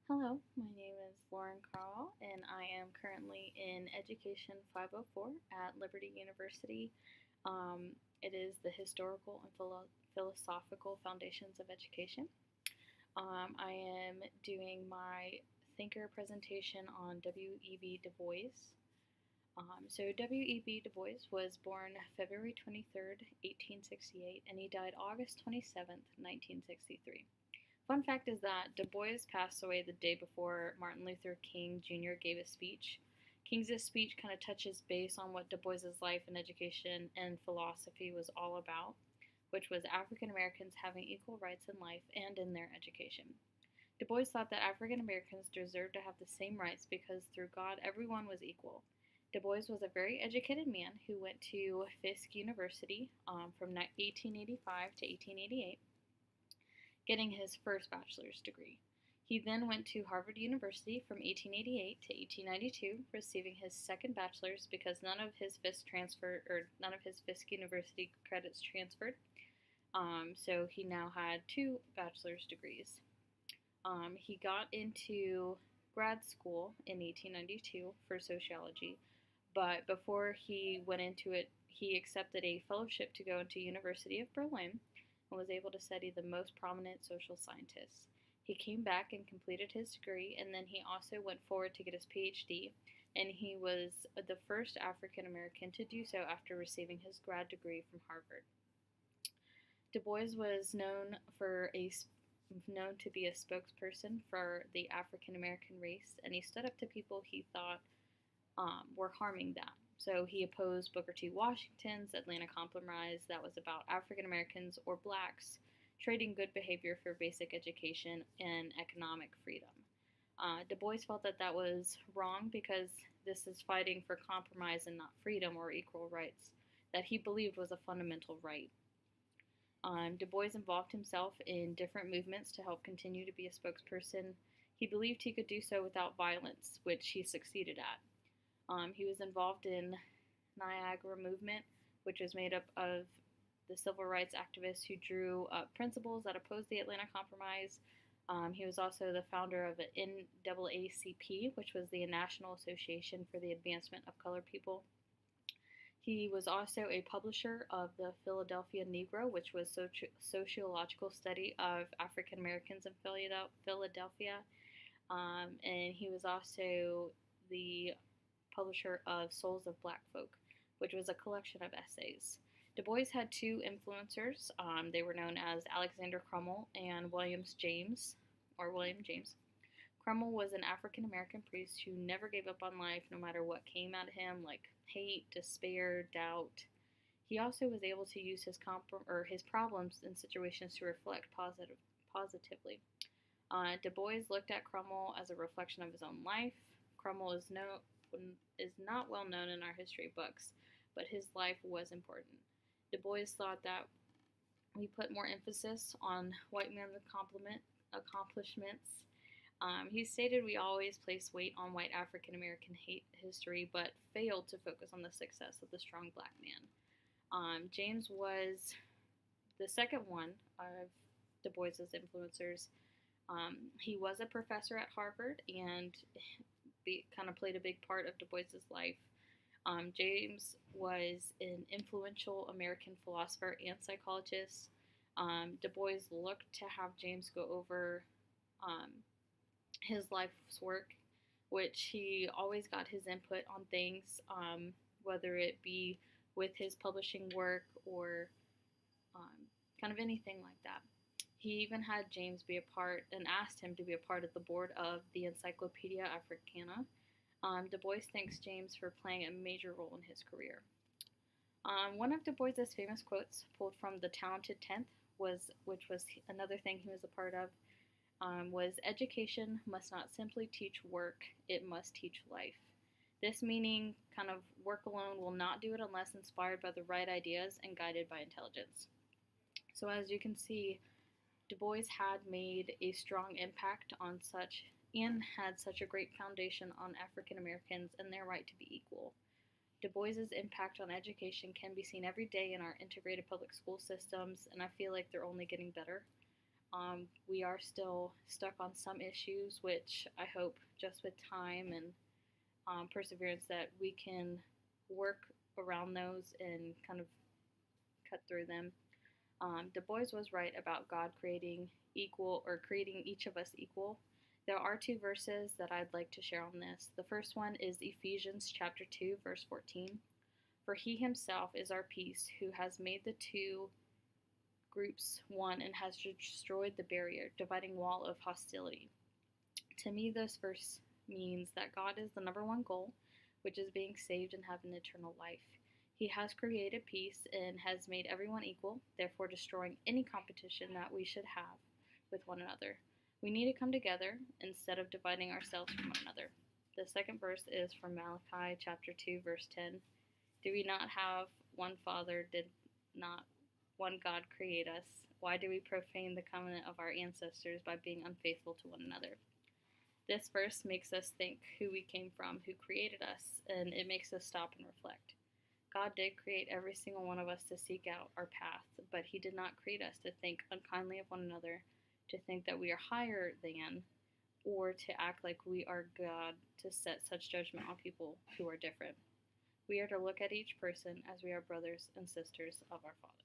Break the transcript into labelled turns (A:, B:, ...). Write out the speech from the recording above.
A: Hello, my name is Lauren Carwile, and I am currently in Education 504 at Liberty University. It is the Historical and Philosophical Foundations of Education. I am doing my thinker presentation on W.E.B. Du Bois. W.E.B. Du Bois was born February 23rd, 1868, and he died August 27th, 1963. Fun fact is that Du Bois passed away the day before Martin Luther King Jr. gave a speech. King's speech kind of touches base on what Du Bois's life and education and philosophy was all about, which was African Americans having equal rights in life and in their education. Du Bois thought that African Americans deserved to have the same rights because through God everyone was equal. Du Bois was a very educated man who went to Fisk University from 1885 to 1888, getting his first bachelor's degree. He then went to Harvard University from 1888 to 1892, receiving his second bachelor's because none of his Fisk University credits transferred. So he now had two bachelor's degrees. He got into grad school in 1892 for sociology, but before he went into it, he accepted a fellowship to go into University of Berlin and was able to study the most prominent social scientists. He came back and completed his degree, and then he also went forward to get his PhD, and he was the first African American to do so after receiving his grad degree from Harvard. Du Bois was known to be a spokesperson for the African American race, and he stood up to people he thought were harming that. So he opposed Booker T. Washington's Atlanta Compromise that was about African Americans or blacks trading good behavior for basic education and economic freedom. Du Bois felt that that was wrong because this is fighting for compromise and not freedom or equal rights that he believed was a fundamental right. Du Bois involved himself in different movements to help continue to be a spokesperson. He believed he could do so without violence, which he succeeded at. He was involved in Niagara Movement, which was made up of the civil rights activists who drew up principles that opposed the Atlanta Compromise. He was also the founder of the NAACP, which was the National Association for the Advancement of Colored People. He was also a publisher of the Philadelphia Negro, which was sociological study of African Americans in Philadelphia. And he was also the publisher of Souls of Black Folk, which was a collection of essays. Du Bois had two influencers. They were known as Alexander Crummell and William James. Crummell was an African American priest who never gave up on life no matter what came at him, like hate, despair, doubt. He also was able to use his problems in situations to reflect positively. Du Bois looked at Crummell as a reflection of his own life. Crummell is not well known in our history books, but his life was important. Du Bois thought that we put more emphasis on white man's accomplishments. He stated we always place weight on white African American history, but failed to focus on the success of the strong black man. James was the second one of Du Bois's influencers. He was a professor at Harvard and kind of played a big part of Du Bois's life. James was an influential American philosopher and psychologist. Du Bois looked to have James go over his life's work, which he always got his input on things, whether it be with his publishing work or kind of anything like that. He even had James be a part and asked him to be a part of the board of the Encyclopedia Africana. Du Bois thanks James for playing a major role in his career. One of Du Bois's famous quotes, pulled from The Talented Tenth, which was another thing he was a part of, was education must not simply teach work, it must teach life. This meaning kind of work alone will not do it unless inspired by the right ideas and guided by intelligence. So as you can see, Du Bois had made a strong impact on had such a great foundation on African Americans and their right to be equal. Du Bois's impact on education can be seen every day in our integrated public school systems, and I feel like they're only getting better. We are still stuck on some issues, which I hope just with time and perseverance that we can work around those and kind of cut through them. Du Bois was right about God creating each of us equal. There are two verses that I'd like to share on this. The first one is Ephesians chapter 2, verse 14. For he himself is our peace, who has made the two groups one and has destroyed the barrier, dividing wall of hostility. To me, this verse means that God is the number one goal, which is being saved and having eternal life. He has created peace and has made everyone equal, therefore destroying any competition that we should have with one another. We need to come together instead of dividing ourselves from one another. The second verse is from Malachi chapter 2, verse 10. Do we not have one Father? Did not one God create us? Why do we profane the covenant of our ancestors by being unfaithful to one another? This verse makes us think who we came from, who created us, and it makes us stop and reflect. God did create every single one of us to seek out our path, but he did not create us to think unkindly of one another, to think that we are higher than, or to act like we are God to set such judgment on people who are different. We are to look at each person as we are brothers and sisters of our Father.